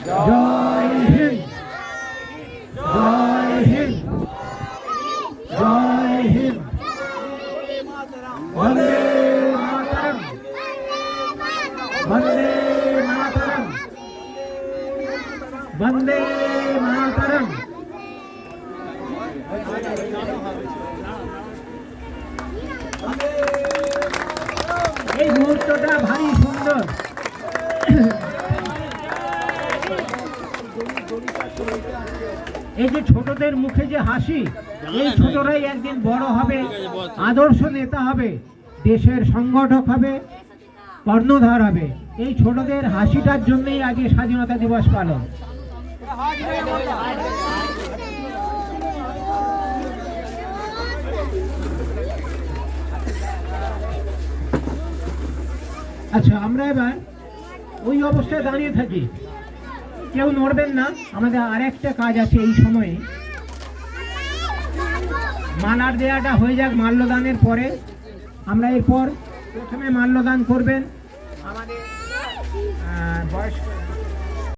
জয় হিন্দ, জয় হিন্দ, জয় হিন্দ, বন্দে মাতরম, বন্দে মাতরম, বন্দে মাতরম। এই মুহূর্তটা ভারী সুন্দর। এই যে ছোটদের মুখে যে হাসি, এই ছোটরাই একদিন বড় হবে, আদর্শ নেতা হবে, দেশের সংগঠক হবে, কর্ণধার হবে। এই ছোটদের হাসিটার জন্যই আজকে স্বাধীনতা দিবস পালন। আচ্ছা, আমরা এবার ওই অবস্থায় দাঁড়িয়ে থাকি, কেউ নড়বেন না। আমাদের আরেকটা কাজ আছে এই সময়ে, মালার দেয়াটা হয়ে যাক মাল্যদানের পরে। আমরা এরপর প্রথমে মাল্যদান করবেন আমাদের বয়স্ক